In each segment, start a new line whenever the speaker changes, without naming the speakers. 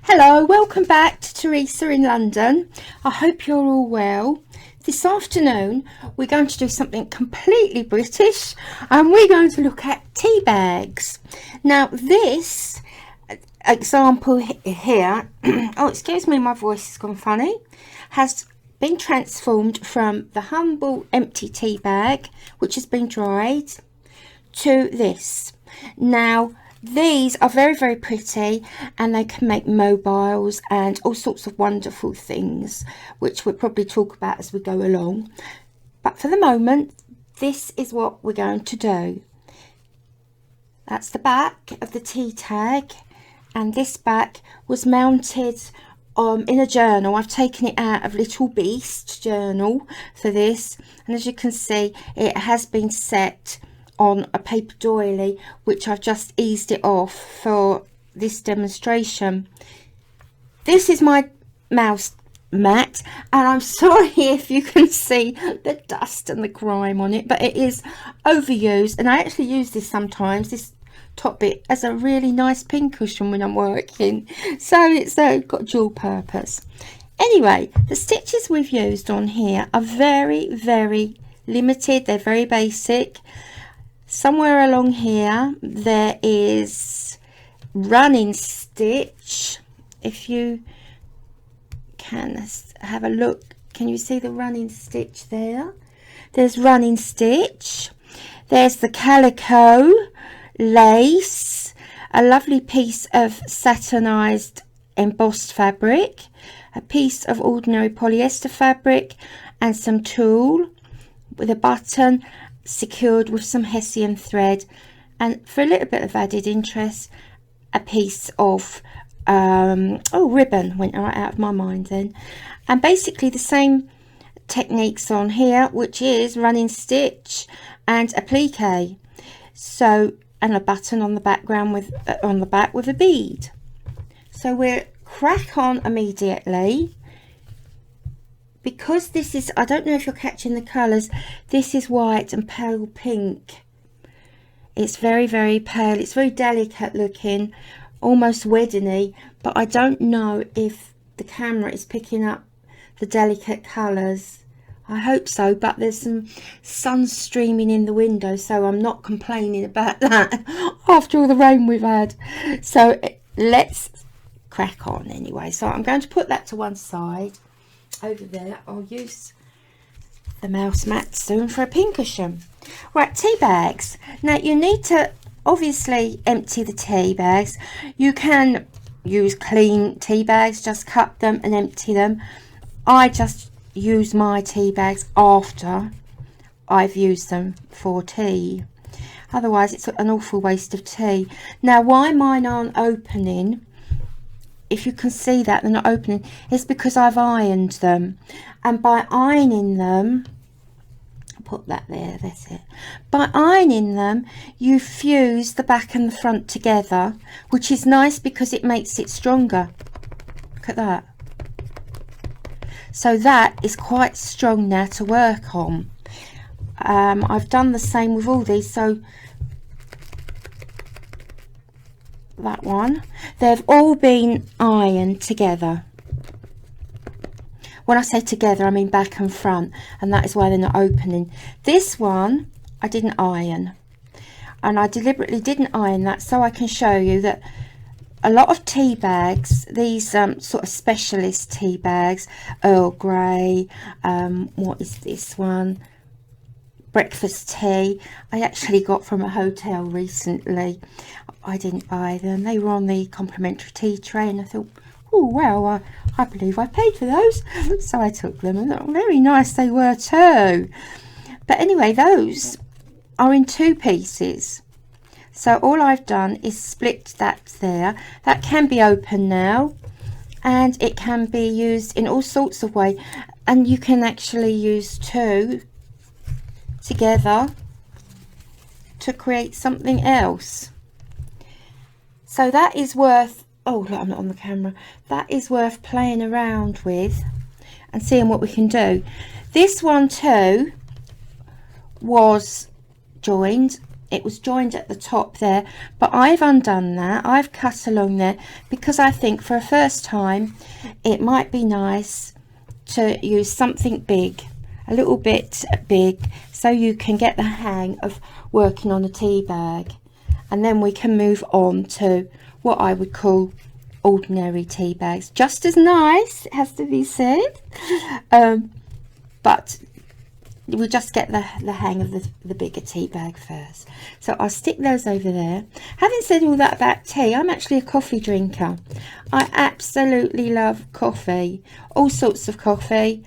Hello, welcome back to Teresa in London. I hope you're all well. This afternoon we're going to do something completely British and we're going to look at tea bags. Now this example here, oh excuse me, my voice has gone funny, has been transformed from the humble empty tea bag which has been dried to this. Now these are very pretty and they can make mobiles and all sorts of wonderful things, which we'll probably talk about as we go along. But for the moment, this is what we're going to do. That's the back of the tea tag, and this back was mounted in a journal. I've taken it out of Little Beast journal for this, and as you can see, it has been set on a paper doily, which I've just eased it off for this demonstration. This is my mouse mat, and I'm sorry if you can see the dust and the grime on it, but it is overused, and I actually use this sometimes, this top bit, as a really nice pin cushion when I'm working, so it's got dual purpose. Anyway, the stitches we've used on here are very limited. They're very basic. Somewhere along here there is running stitch. If you can have a look, can you see the running stitch there? There's running stitch. There's the calico lace, a lovely piece of satinized embossed fabric, a piece of ordinary polyester fabric, and some tulle with a button secured with some hessian thread, and for a little bit of added interest, a piece of ribbon went right out of my mind then. And basically the same techniques on here, which is running stitch and applique, so, and a button on the background with on the back with a bead. So we'll crack on immediately. Because this is, I don't know if you're catching the colours, this is white and pale pink. It's very pale, it's very delicate looking, almost wedding-y, but I don't know if the camera is picking up the delicate colours. I hope so, but there's some sun streaming in the window, so I'm not complaining about that after all the rain we've had. So let's crack on anyway. So I'm going to put that to one side. Over there, I'll use the mouse mat soon for a pin cushion. Right, tea bags. Now you need to obviously empty the tea bags. You can use clean tea bags, just cut them and empty them. I just use my tea bags after I've used them for tea. Otherwise it's an awful waste of tea. Now why mine aren't opening, if you can see that they're not opening, it's because I've ironed them, and by ironing them, I'll put that there, that's it, by ironing them you fuse the back and the front together, which is nice because it makes it stronger. Look at that. So that is quite strong now to work on. I've done the same with all these, so that one, they've all been ironed together. When I say together, I mean back and front, and that is why they're not opening. This one I didn't iron, and I deliberately didn't iron that so I can show you that a lot of tea bags, these sort of specialist tea bags, Earl Grey, what is this one, breakfast tea, I actually got from a hotel recently. I didn't buy them, they were on the complimentary tea tray, and I thought, oh well, I believe I paid for those. So I took them, and very nice they were too. But anyway, those are in two pieces, so all I've done is split that there. That can be open now, and it can be used in all sorts of ways, and you can actually use two together to create something else. So that is worth, oh look, I'm not on the camera, that is worth playing around with and seeing what we can do. This one too was joined it was joined at the top there, but I've undone that. I've cut along there because I think for a first time it might be nice to use something big, a little bit big, so you can get the hang of working on a tea bag, and then we can move on to what I would call ordinary tea bags. Just as nice, it has to be said, but we just get the hang of the bigger tea bag first. So I'll stick those over there. Having said all that about tea, I'm actually a coffee drinker. I absolutely love coffee, all sorts of coffee.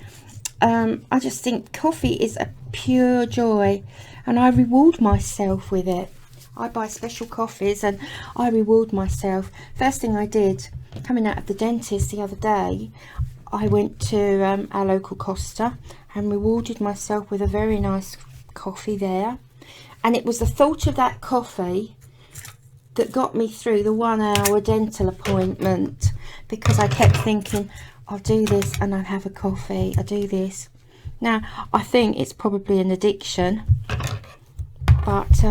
I just think coffee is a pure joy, and I reward myself with it. I buy special coffees and I reward myself. First thing I did, coming out of the dentist the other day, I went to our local Costa and rewarded myself with a very nice coffee there. And it was the thought of that coffee that got me through the 1 hour dental appointment, because I kept thinking, I'll do this and I'll have a coffee, I'll do this. Now, I think it's probably an addiction, but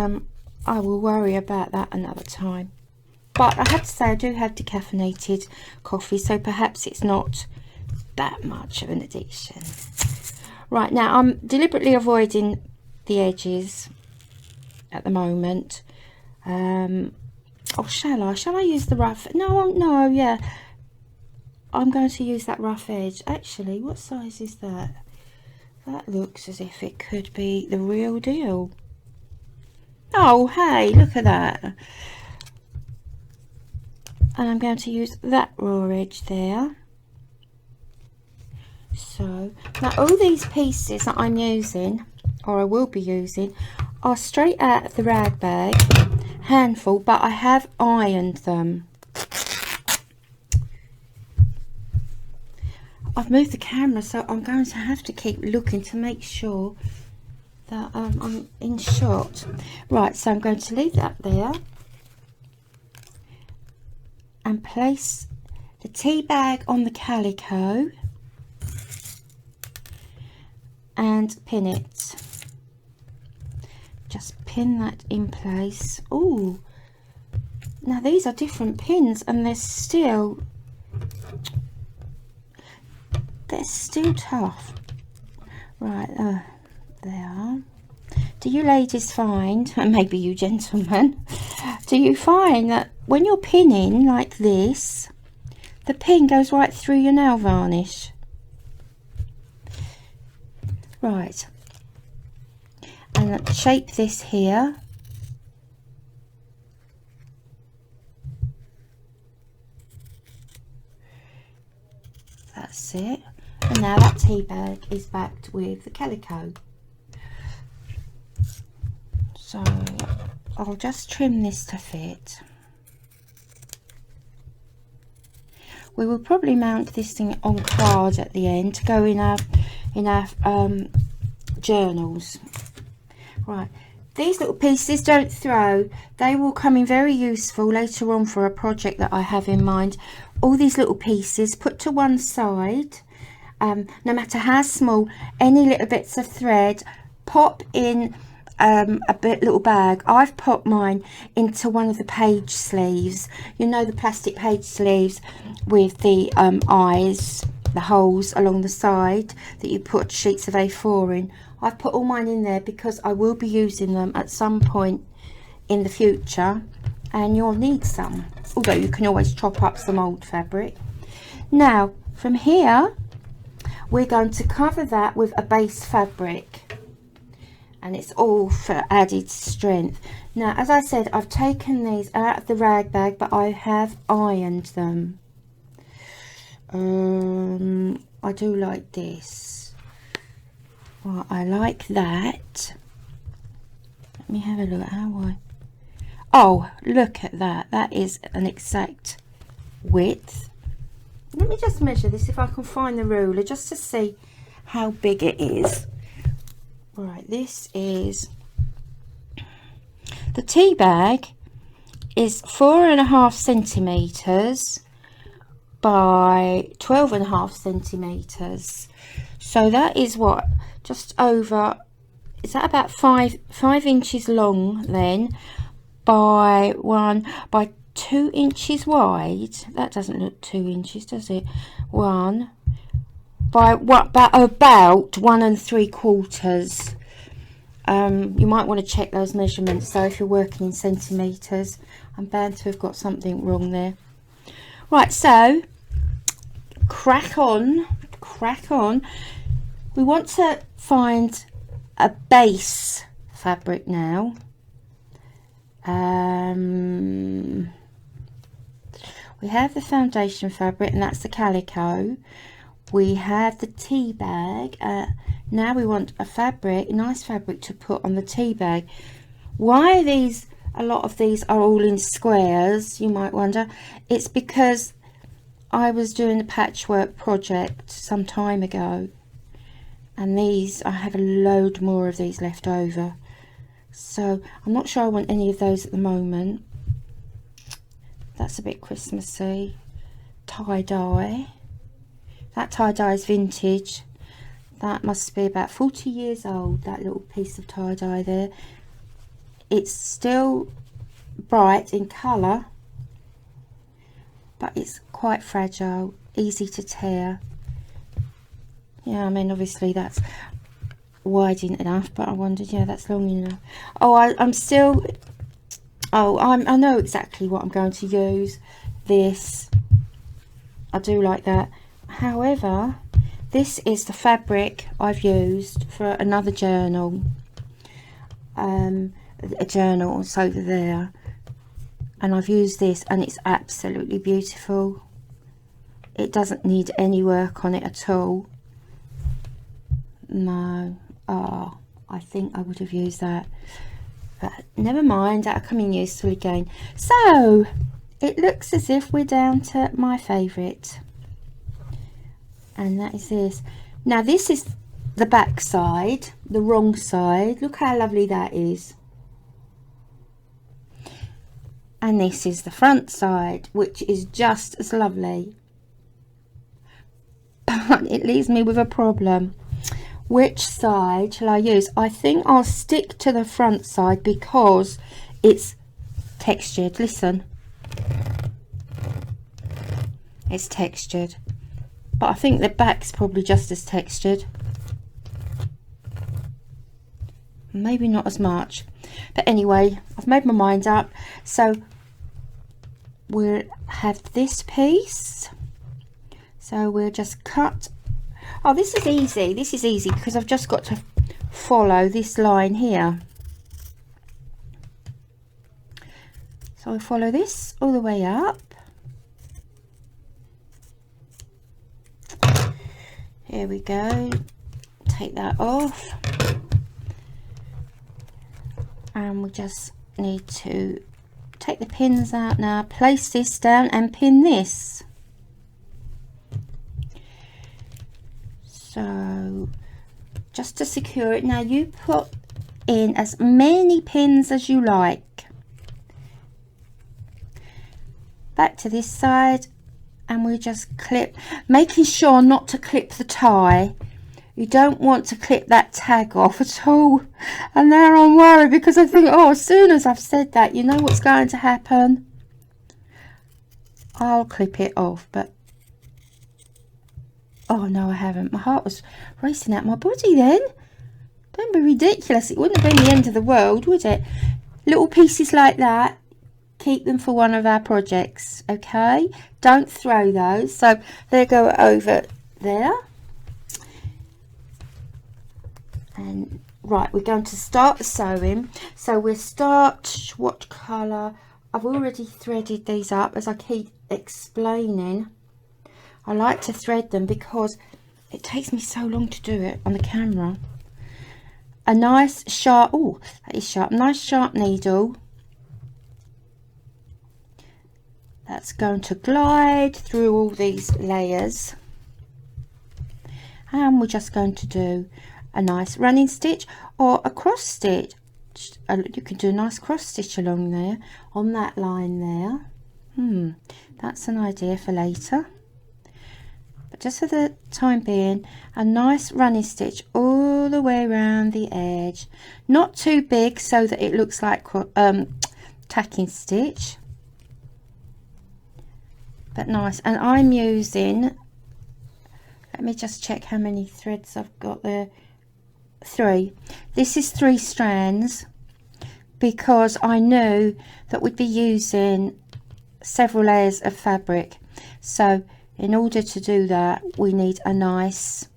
I will worry about that another time. But I have to say, I do have decaffeinated coffee, so perhaps it's not that much of an addiction. Right, now I'm deliberately avoiding the edges at the moment. Oh, shall I use the rough? No, yeah, I'm going to use that rough edge. Actually, what size is that? That looks as if it could be the real deal. Oh, hey, look at that. And I'm going to use that raw edge there. So now all these pieces that I'm using, or I will be using, are straight out of the rag bag, handful, but I have ironed them. I've moved the camera, so I'm going to have to keep looking to make sure that I'm in shot. Right, so I'm going to leave that there and place the tea bag on the calico and pin it. Just pin that in place. Oh, now these are different pins and they're still tough. Right, they are. Do you ladies find, and maybe you gentlemen, do you find that when you're pinning like this, the pin goes right through your nail varnish? Right, and shape this here. That's it. And now that tea bag is backed with the calico. So I'll just trim this to fit. We will probably mount this thing on card at the end to go in our journals. Right, these little pieces don't throw. They will come in very useful later on for a project that I have in mind. All these little pieces put to one side, no matter how small, any little bits of thread, pop in little bag. I've popped mine into one of the page sleeves, you know, the plastic page sleeves with the eyes, the holes along the side that you put sheets of A4 in. I've put all mine in there because I will be using them at some point in the future, and you'll need some, although you can always chop up some old fabric. Now from here we're going to cover that with a base fabric, and it's all for added strength. Now, as I said, I've taken these out of the rag bag, but I have ironed them. I do like this. Well, I like that. Let me have a look. Oh, look at that. That is an exact width. Let me just measure this if I can find the ruler, just to see how big it is. Right, this is, the tea bag is 4.5 centimetres by 12.5 centimetres. So that is what, just over is that about five inches long then, by 2 inches wide. That doesn't look 2 inches, does it? One by what, about 1 3/4. You might want to check those measurements though if you're working in centimeters. I'm bound to have got something wrong there. Right, so crack on. We want to find a base fabric now. We have the foundation fabric, and that's the calico. We have the tea bag. Now we want a fabric, nice fabric to put on the tea bag. Why these, a lot of these are all in squares, you might wonder. It's because I was doing a patchwork project some time ago, and these, I have a load more of these left over, so I'm not sure I want any of those at the moment. That's a bit Christmassy. Tie-dye. That tie-dye is vintage. That must be about 40 years old, that little piece of tie-dye there. It's still bright in colour, but it's quite fragile, easy to tear. Yeah, I mean, obviously that's wide enough, but I wondered, yeah, that's long enough. Oh, I know exactly what I'm going to use. This, I do like that. However, this is the fabric I've used for another journal. A journal it's over there, and I've used this, and it's absolutely beautiful. It doesn't need any work on it at all. No, I think I would have used that, but never mind, that'll come in useful again. So it looks as if we're down to my favourite, and that is this. Now this is the back side, the wrong side. Look how lovely that is. And this is the front side, which is just as lovely. But it leaves me with a problem. Which side shall I use? I think I'll stick to the front side because it's textured. Listen, it's textured, but I think the back's probably just as textured. Maybe not as much, but anyway, I've made my mind up. So we'll have this piece, so we'll just cut. Oh, this is easy. This is easy because I've just got to follow this line here. So I follow this all the way up. Here we go. Take that off. And we just need to take the pins out now, place this down and pin this. So just to secure it, now you put in as many pins as you like. Back to this side, and we just clip, making sure not to clip the tie. You don't want to clip that tag off at all. And now I'm worried because I think, oh, as soon as I've said that, you know what's going to happen. I'll clip it off, but oh no, I haven't. My heart was racing out my body then. Don't be ridiculous. It wouldn't have been the end of the world, would it? Little pieces like that, keep them for one of our projects, okay? Don't throw those. So they go over there. And right, we're going to start sewing. So we'll start, what colour? I've already threaded these up, as I keep explaining. I like to thread them because it takes me so long to do it on the camera. A nice sharp, oh, that is sharp, nice sharp needle. That's going to glide through all these layers. And we're just going to do a nice running stitch or a cross stitch. You can do a nice cross stitch along there on that line there. That's an idea for later, but just for the time being, a nice running stitch all all the way around the edge, not too big so that it looks like tacking stitch, but nice. And I'm using, let me just check how many threads I've got there. 3. This is 3 strands because I knew that we'd be using several layers of fabric, so in order to do that we need a nice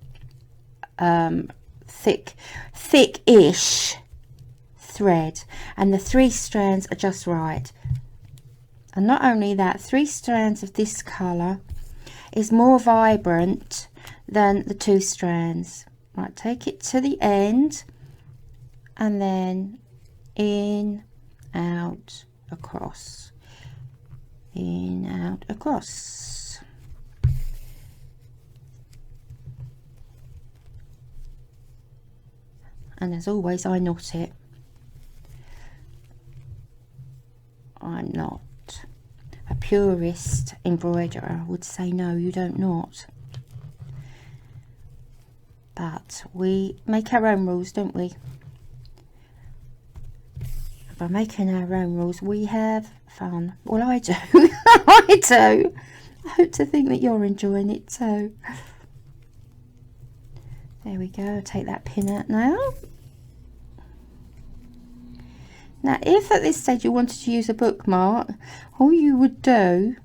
thick-ish thread, and the 3 strands are just right. And not only that, 3 strands of this colour is more vibrant than the 2 strands. Right, take it to the end and then in, out, across, in, out, across. And as always, I knot it. I'm not a purist embroiderer. I would say no, you don't knot. But we make our own rules, don't we? By making our own rules, we have fun. Well, I do. I do. I hope to think that you're enjoying it too. There we go. Take that pin out now. Now, if at this stage you wanted to use a bookmark, all you would do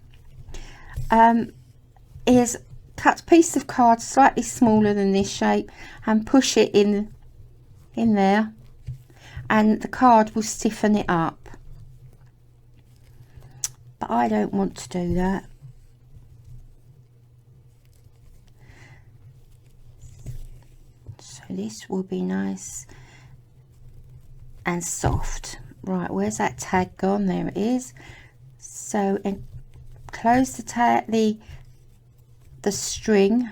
is cut a piece of card slightly smaller than this shape and push it in there, and the card will stiffen it up. But I don't want to do that. So this will be nice and soft. Right, where's that tag gone? There it is. So and close the tag, the string.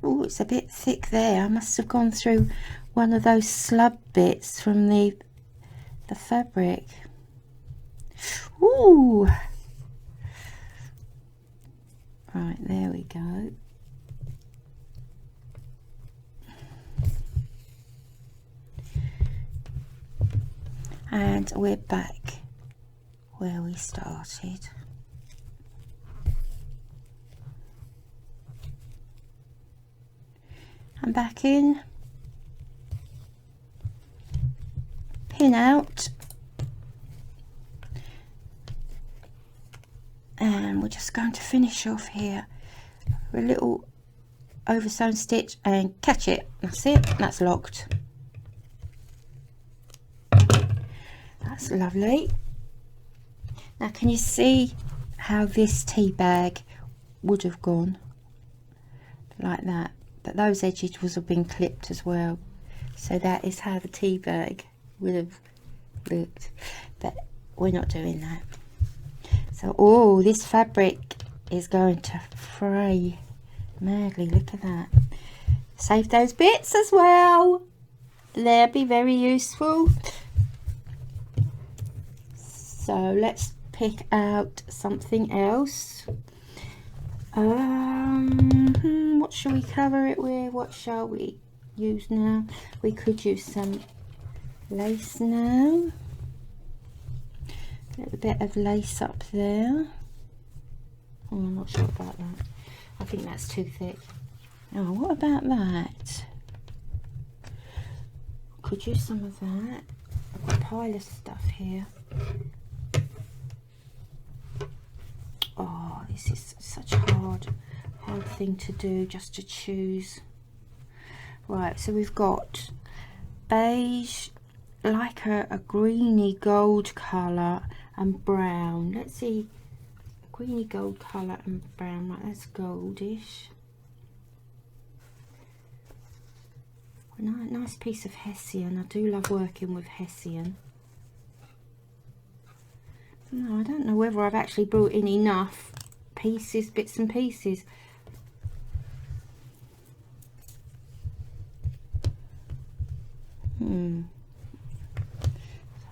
Oh, it's a bit thick there. I must have gone through one of those slub bits from the fabric. Ooh. Right, there we go. And we're back where we started. And back in, pin out, and we're just going to finish off here with a little oversewn stitch and catch it. That's it, that's locked. That's lovely. Now can you see how this tea bag would have gone like that, but those edges would have been clipped as well, so that is how the tea bag would have looked, but we're not doing that. So oh, this fabric is going to fray madly. Look at that. Save those bits as well, they'll be very useful. So let's pick out something else. What shall we cover it with? What shall we use now? We could use some lace now. A little bit of lace up there. Oh, I'm not sure about that. I think that's too thick. Oh, what about that? Could use some of that. I've got a pile of stuff here. Oh, this is such a hard thing to do, just to choose. Right, so we've got beige, like a greeny gold colour, and brown. Let's see, greeny gold colour and brown. Right, that's goldish. A nice piece of hessian. I do love working with hessian. No, I don't know whether I've actually brought in enough pieces, bits and pieces.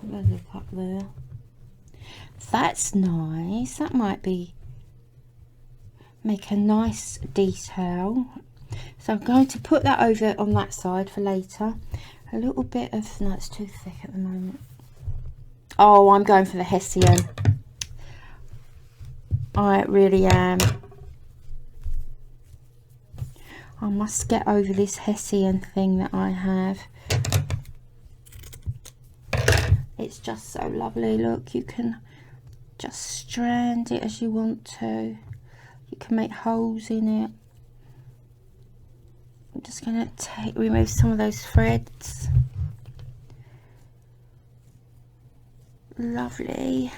Let's look up there. That's nice. That might be make a nice detail. So I'm going to put that over on that side for later. A little bit of, no, it's too thick at the moment. Oh, I'm going for the Hessian. I really am. I must get over this Hessian thing that I have. It's just so lovely. Look, you can just strand it as you want to. You can make holes in it. I'm just going to remove some of those threads. Lovely.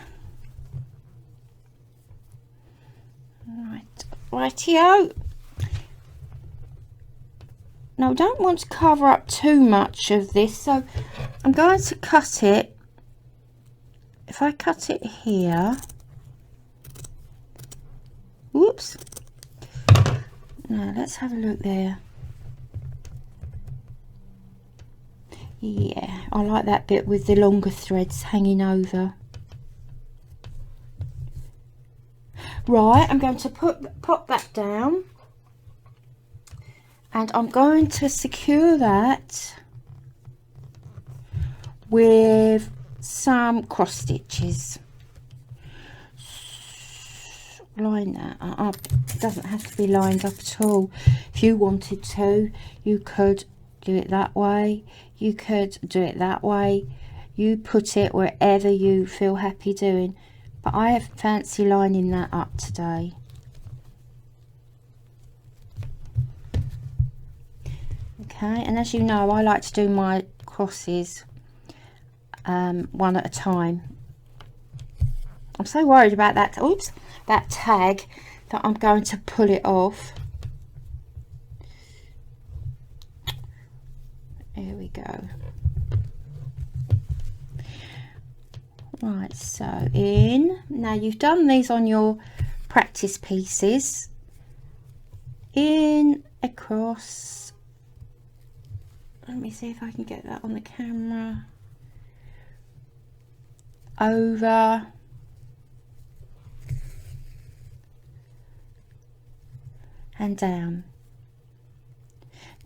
Right, rightio. Now I don't want to cover up too much of this, so I'm going to cut it. If I cut it here, whoops. Now let's have a look there. Yeah, I like that bit with the longer threads hanging over. Right, I'm going to pop that down, and I'm going to secure that with some cross stitches. Line that up. It doesn't have to be lined up at all. If you wanted to, you could do it that way, you could do it that way. You put it wherever you feel happy doing, but I fancy lining that up today. Okay, and as you know, I like to do my crosses one at a time. I'm so worried about that, oops, that tag, that I'm going to pull it off. Here we go. Right, so now you've done these on your practice pieces, in, across, let me see if I can get that on the camera, over, and down.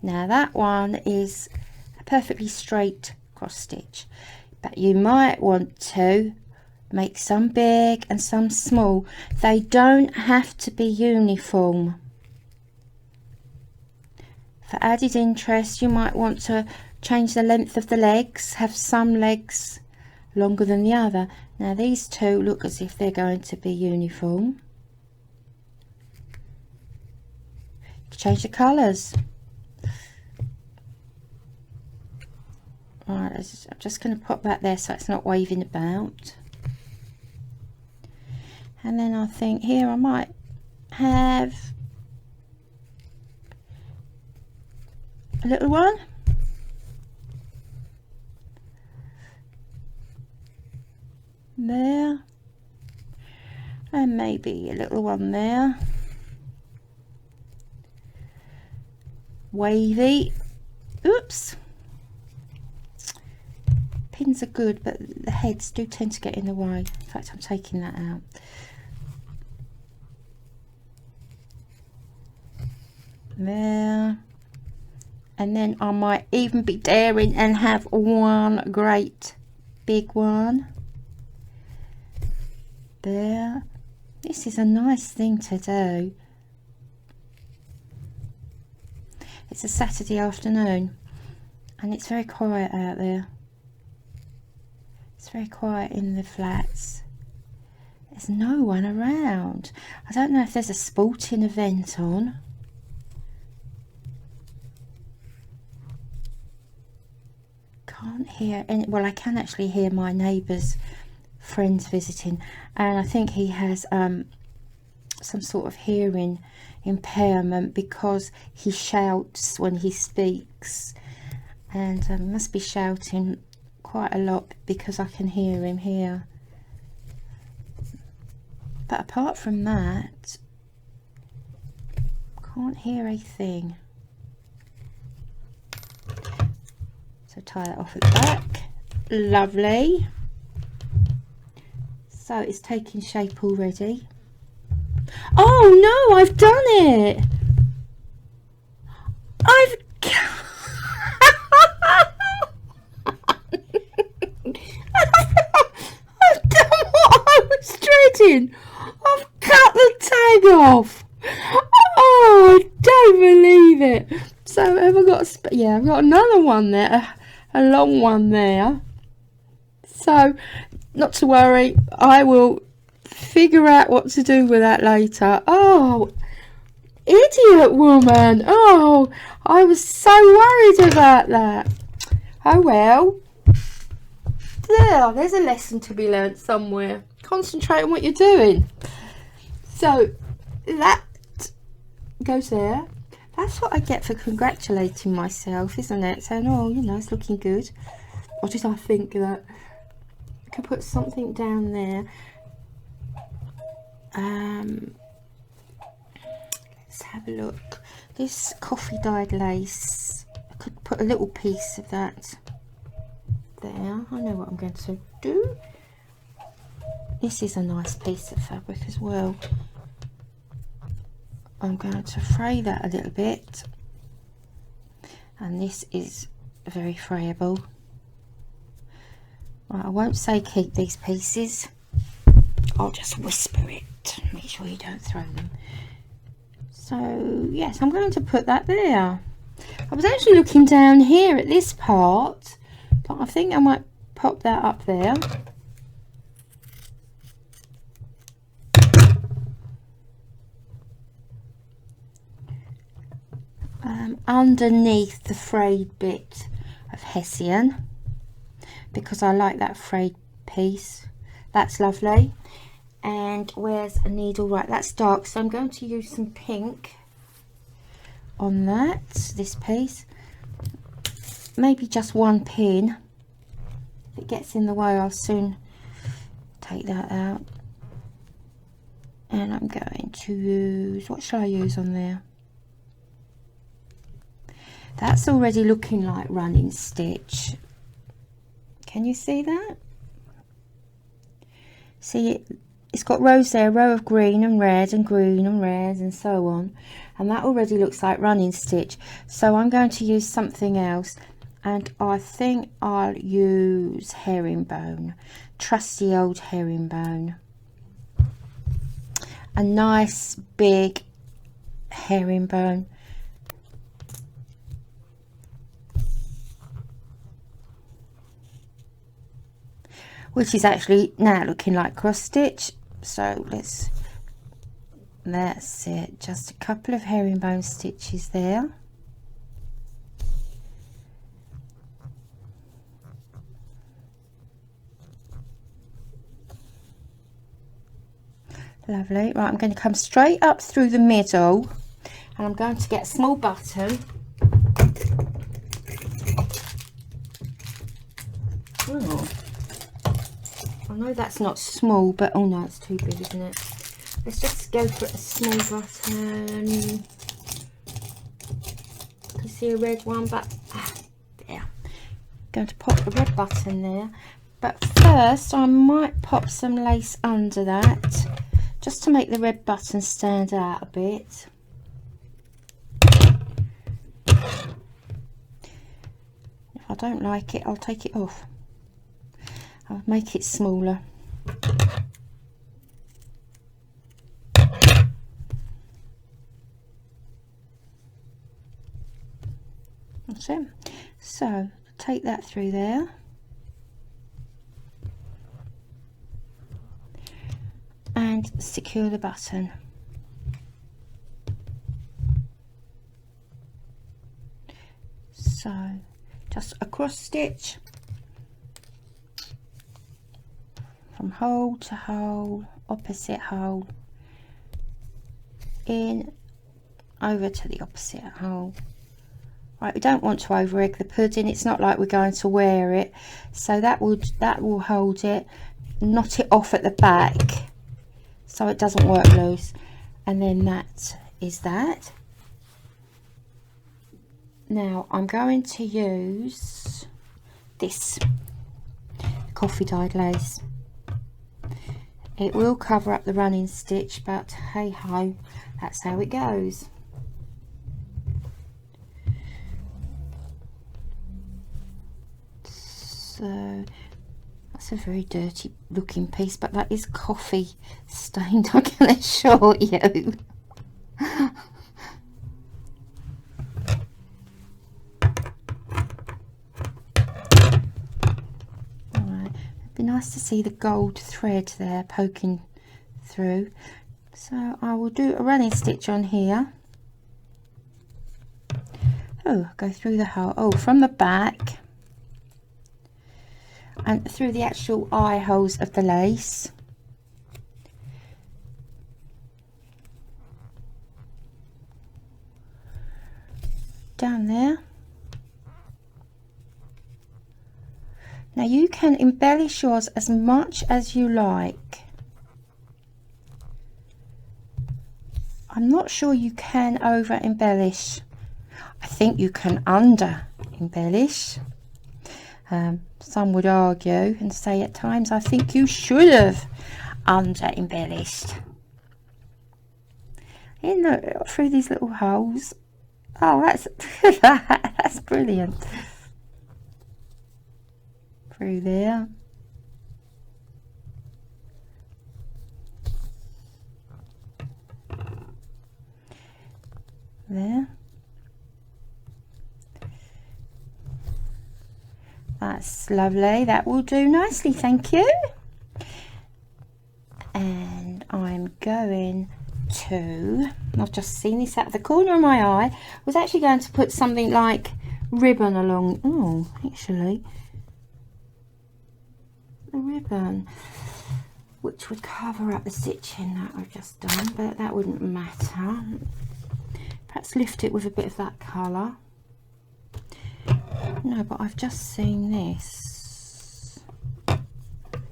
Now that one is a perfectly straight cross stitch, but you might want to make some big and some small. They don't have to be uniform. For added interest, you might want to change the length of the legs, have some legs longer than the other. Now these two look as if they're going to be uniform. Change the colours. Right, I'm just going to pop that there so it's not waving about. And then I think here I might have a little one. There. And maybe a little one there. Wavy. Oops. Pins are good, but the heads do tend to get in the way. In fact, I'm taking that out. There. And then I might even be daring and have one great big one. There. This is a nice thing to do. It's a Saturday afternoon and it's very quiet out there. It's very quiet in the flats. There's no one around. I don't know if there's a sporting event on. Can't hear any, well, I can actually hear my neighbour's friends visiting, and I think he has some sort of hearing impairment because he shouts when he speaks, and must be shouting quite a lot because I can hear him here. But apart from that, can't hear a thing. So tie that off at the back. Lovely. So it's taking shape already. Oh no, I've done it. I've I've done what I was dreading. I've cut the tag off. Oh, I don't believe it. So have I got yeah, I've got another one there, a long one there. So not to worry, I will figure out what to do with that later. Oh, idiot woman. Oh, I was so worried about that. Oh well. There's a lesson to be learnt somewhere. Concentrate on what you're doing. So that goes there. That's what I get for congratulating myself, isn't it? Saying, oh, you know, it's looking good. Or did I think that I could put something down there? Let's have a look. This coffee dyed lace, I could put a little piece of that there. I know what I'm going to do. This is a nice piece of fabric as well. I'm going to fray that a little bit, and this is very frayable. Right, I won't say keep these pieces, I'll just whisper it. Make sure you don't throw them. So yes, I'm going to put that there. I was actually looking down here at this part, but I think I might pop that up there. Underneath the frayed bit of Hessian, because I like that frayed piece. That's lovely. And where's a needle? Right, that's dark, so I'm going to use some pink on that, this piece. Maybe just one pin. If it gets in the way, I'll soon take that out. And I'm going to use, what shall I use on there? That's already looking like running stitch. Can you see that? See, it's got rows there, a row of green and red and green and red and so on. And that already looks like running stitch. So I'm going to use something else. And I think I'll use herringbone. Trusty old herringbone. A nice big herringbone. Which is actually now looking like cross stitch. So that's it, just a couple of herringbone stitches there. Lovely. Right, I'm going to come straight up through the middle, and I'm going to get a small button. Oh, I know that's not small, but oh no, it's too big, isn't it? Let's just go for a small button. You see a red one, but there. Going to pop the red button there, but first I might pop some lace under that, just to make the red button stand out a bit. If I don't like it, I'll take it off. I'll make it smaller. That's it. So take that through there. And secure the button. So just a cross stitch from hole to hole, opposite hole, in, over to the opposite hole. Right, we don't want to over egg the pudding, it's not like we're going to wear it, so that will hold it. Knot it off at the back so it doesn't work loose, and then that is that. Now I'm going to use this coffee dyed lace. It will cover up the running stitch, but hey ho, that's how it goes. So that's a very dirty looking piece, but that is coffee stained, I can assure you. Be nice to see the gold thread there poking through. So I will do a running stitch on here. Oh, go through the hole. Oh, from the back and through the actual eye holes of the lace. Down there. Now you can embellish yours as much as you like. I'm not sure you can over embellish. I think you can under embellish. Some would argue and say at times I think you should have under embellished. You know, through these little holes. Oh, that's that's brilliant. Through there. There. That's lovely. That will do nicely, thank you. And I'm going to, I've just seen this out of the corner of my eye. I was actually going to put something like ribbon along. Oh, actually, the ribbon, which would cover up the stitching that I've just done, but that wouldn't matter. Perhaps lift it with a bit of that colour. No, but I've just seen this.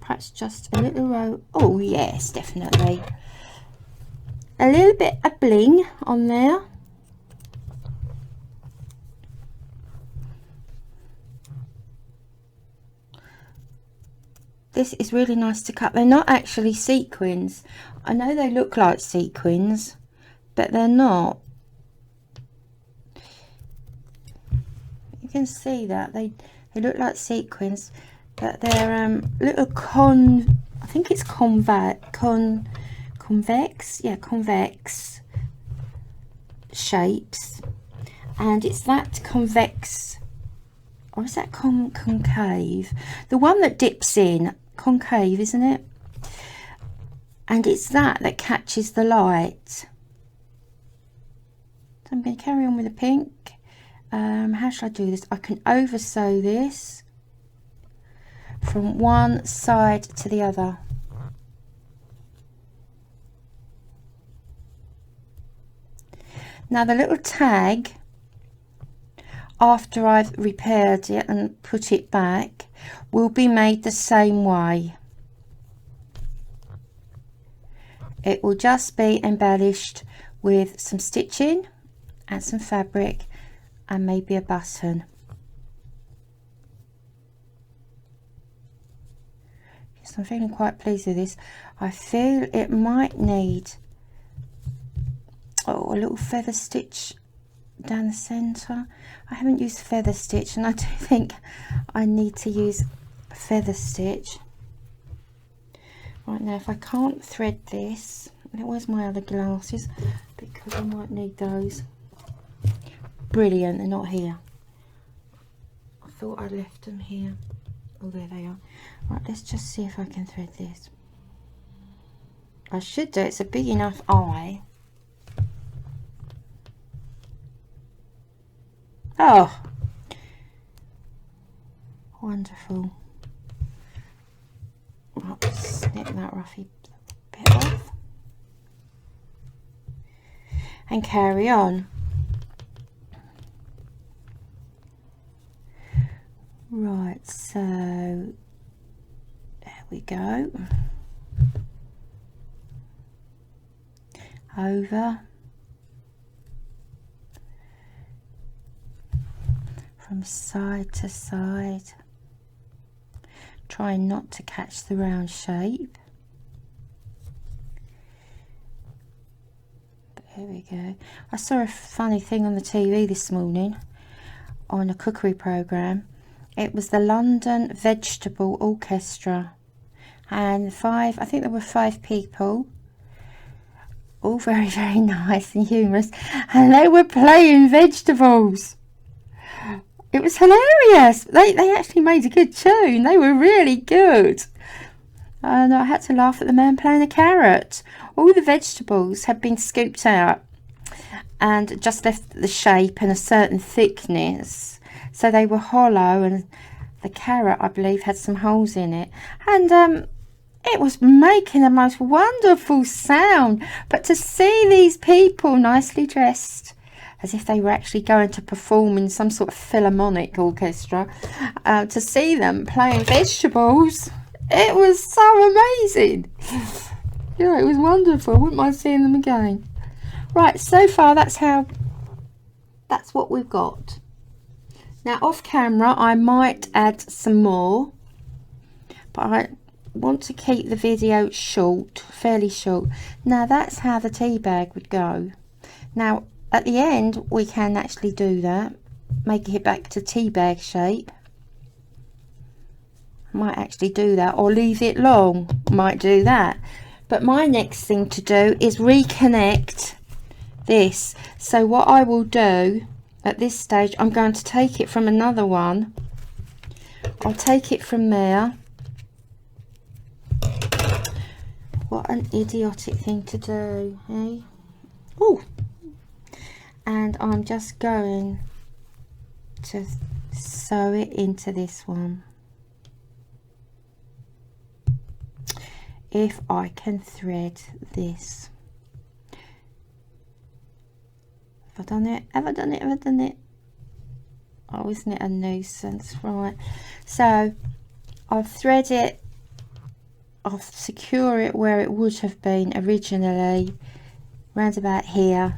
Perhaps just a little row. Oh yes, definitely. A little bit of bling on there. This is really nice to cut. They're not actually sequins. I know they look like sequins, but they're not. You can see that they look like sequins, but they're little I think it's convex, yeah, convex shapes, and it's that convex, or is that concave? The one that dips in, concave, isn't it? And it's that catches the light. So I'm going to carry on with the pink. How shall I do this? I can over sew this from one side to the other. Now the little tag, after I've repaired it and put it back, will be made the same way. It will just be embellished with some stitching and some fabric and maybe a button. Yes, I'm feeling quite pleased with this. I feel it might need a little feather stitch down the center. I haven't used feather stitch, and I do think I need to use a feather stitch. Right, now if I can't thread this, where's my other glasses, because I might need those. Brilliant, they're not here. I thought I left them here. Oh, there they are. Right, let's just see if I can thread this. I should do, it's a big enough eye. Oh, wonderful. I'll snip that roughy bit off and carry on. Right, so there we go. Over. From side to side. Trying not to catch the round shape. Here we go. I saw a funny thing on the TV this morning on a cookery programme. It was the London Vegetable Orchestra, and I think there were 5 people, all very, very nice and humorous, and they were playing vegetables. It was hilarious. They actually made a good tune. They were really good. And I had to laugh at the man playing a carrot. All the vegetables had been scooped out and just left the shape and a certain thickness, so they were hollow, and the carrot, I believe, had some holes in it, and it was making the most wonderful sound. But to see these people nicely dressed as if they were actually going to perform in some sort of philharmonic orchestra, to see them playing vegetables, it was so amazing. Yeah, it was wonderful. I wouldn't mind seeing them again. Right, so far that's what we've got. Now off camera I might add some more, but I want to keep the video short, fairly short. Now that's how the tea bag would go. Now at the end we can actually do that, make it back to tea bag shape. Might actually do that, or leave it long, might do that. But my next thing to do is reconnect this. So what I will do at this stage, I'm going to take it from another one. I'll take it from there. What an idiotic thing to do, eh? Oh, and I'm just going to sew it into this one. If I can thread this. Have I done it? Have I done it? Have I done it? Oh, isn't it a nuisance? Right, so I'll thread it, I'll secure it where it would have been originally, round about here.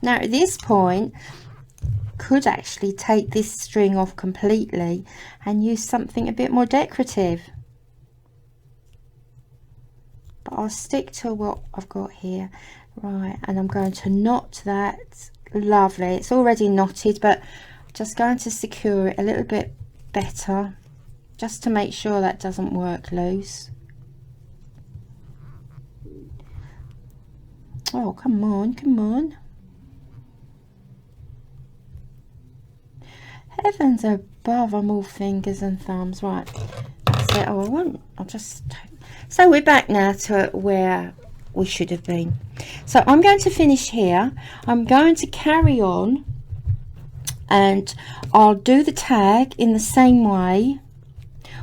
Now at this point could actually take this string off completely and use something a bit more decorative, but I'll stick to what I've got here. Right, and I'm going to knot that. Lovely, it's already knotted, but just going to secure it a little bit better just to make sure that doesn't work loose. Oh, come on, come on. Heavens above, I'm all fingers and thumbs. Right, that's it. Oh, I won't, I'll just... So we're back now to where we should have been. So I'm going to finish here. I'm going to carry on and I'll do the tag in the same way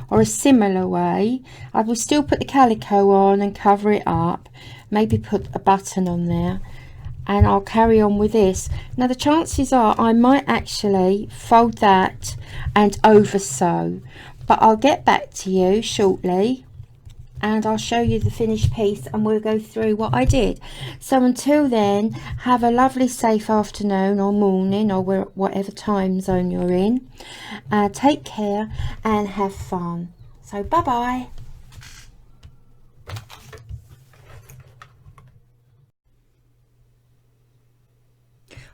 or a similar way. I will still put the calico on and cover it up, maybe put a button on there, and I'll carry on with this. Now the chances are I might actually fold that and over sew, but I'll get back to you shortly and I'll show you the finished piece and we'll go through what I did. So until then, have a lovely safe afternoon or morning or whatever time zone you're in. Take care and have fun. So bye bye.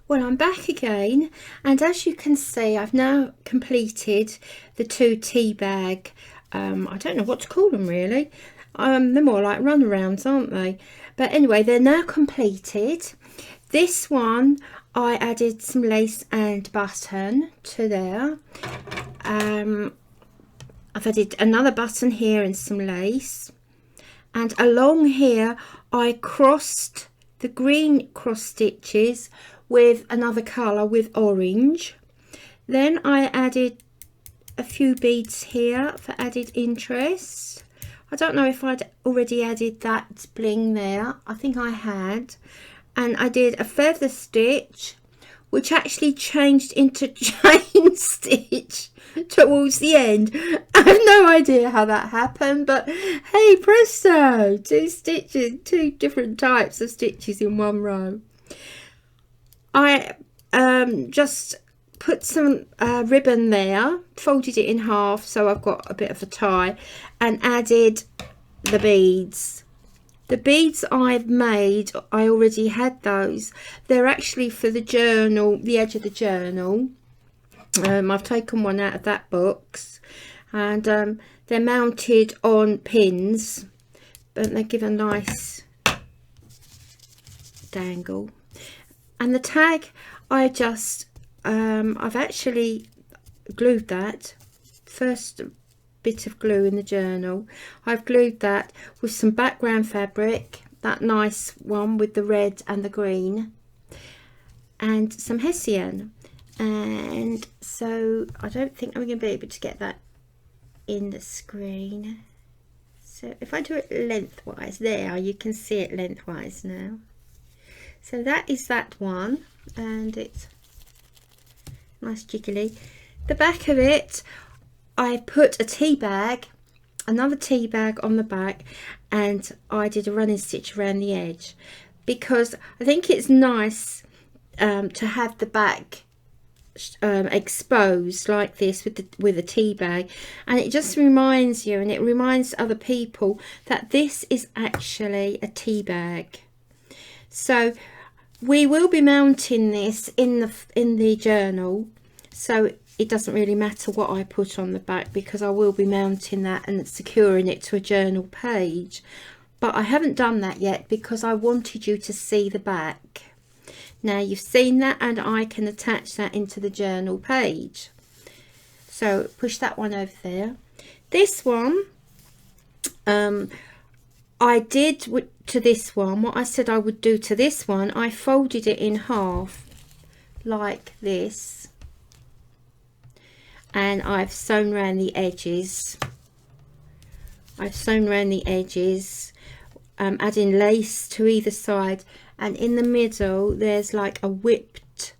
Well, I'm back again, and as you can see I've now completed the 2 tea bag, I don't know what to call them really. They're more like runarounds, aren't they? But anyway, they're now completed. This one I added some lace and button to there. I've added another button here and some lace, and along here I crossed the green cross stitches with another colour with orange. Then I added a few beads here for added interest. I don't know if I'd already added that bling there. I think I had. And I did a feather stitch, which actually changed into chain stitch towards the end. I have no idea how that happened, but hey presto, 2 stitches, 2 different types of stitches in one row. I just put some ribbon there, folded it in half so I've got a bit of a tie, and added the beads The beads I've made, I already had those. They're actually for the journal, the edge of the journal. I've taken one out of that box, and they're mounted on pins, but they give a nice dangle. And the tag, I just I've actually glued that first bit of glue in the journal. I've glued that with some background fabric, that nice one with the red and the green, and some hessian. And so I don't think I'm going to be able to get that in the screen. So if I do it lengthwise, there you can see it lengthwise now. So that is that one, and it's nice jiggly. The back of it, I put a tea bag, another tea bag on the back, and I did a running stitch around the edge, because I think it's nice to have the back exposed like this with a tea bag, and it just reminds you, and it reminds other people, that this is actually a tea bag. So we will be mounting this in the journal, so it doesn't really matter what I put on the back, because I will be mounting that and securing it to a journal page. But I haven't done that yet because I wanted you to see the back. Now you've seen that, and I can attach that into the journal page. So push that one over there. This one, I did to this one what I said I would do to this one. I folded it in half like this, and I've sewn around the edges. Adding lace to either side, and in the middle there's like a whipped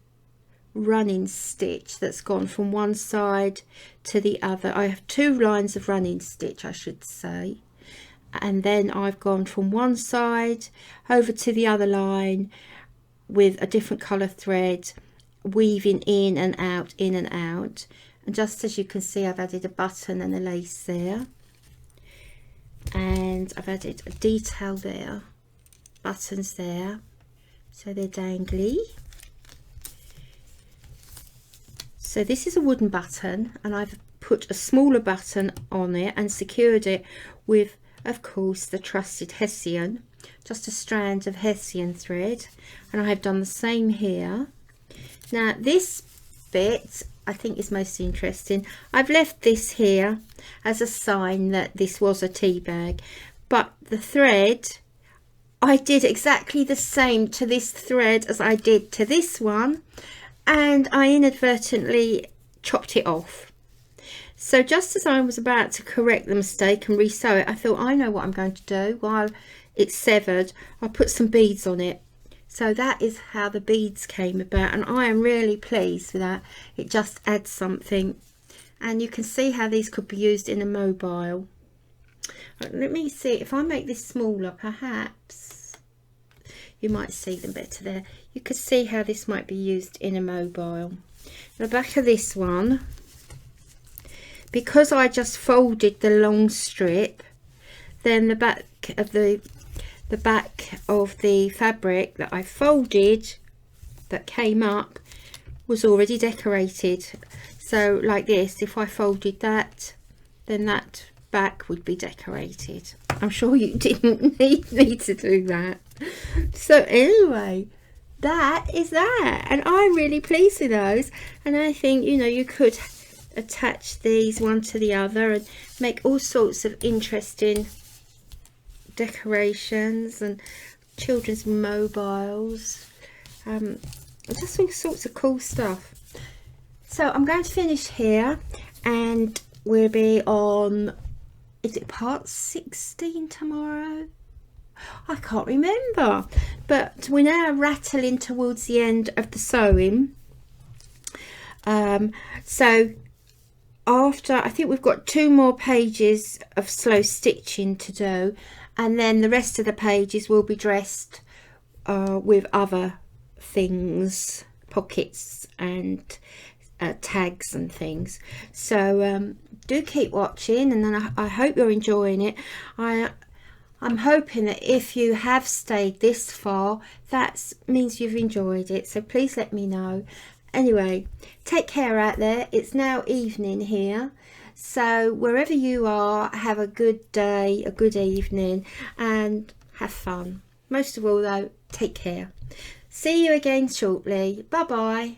running stitch that's gone from one side to the other. I have two lines of running stitch, I should say, and then I've gone from one side over to the other line with a different colour thread, weaving in and out, and just as you can see, I've added a button and a lace there, and I've added a detail there, buttons there, so they're dangly. So this is a wooden button, and I've put a smaller button on it and secured it with, of course, the trusted hessian, just a strand of hessian thread, and I have done the same here. Now this bit I think is most interesting. I've left this here as a sign that this was a tea bag, but the thread, I did exactly the same to this thread as I did to this one, and I inadvertently chopped it off. So just as I was about to correct the mistake and resew it, I thought, I know what I'm going to do. While it's severed, I'll put some beads on it. So that is how the beads came about, and I am really pleased with that. It just adds something, and you can see how these could be used in a mobile. Let me see if I make this smaller, perhaps you might see them better there. You could see how this might be used in a mobile. The back of this one, because I just folded the long strip, then the back of the fabric that I folded that came up was already decorated. So like this, if I folded that, then that back would be decorated. I'm sure you didn't need me to do that. So anyway, that is that, and I'm really pleased with those. And I think, you know, you could attach these one to the other and make all sorts of interesting decorations and children's mobiles, just all sorts of cool stuff. So I'm going to finish here, and we'll be on, is it part 16 tomorrow? I can't remember, but we're now rattling towards the end of the sewing. So after, I think we've got 2 more pages of slow stitching to do, and then the rest of the pages will be dressed with other things, pockets and tags and things. So do keep watching, and then I hope you're enjoying it. I'm hoping that if you have stayed this far, that means you've enjoyed it, so please let me know. Anyway, take care out there. It's now evening here, so wherever you are, have a good day, a good evening, and have fun. Most of all though, take care. See you again shortly. Bye bye.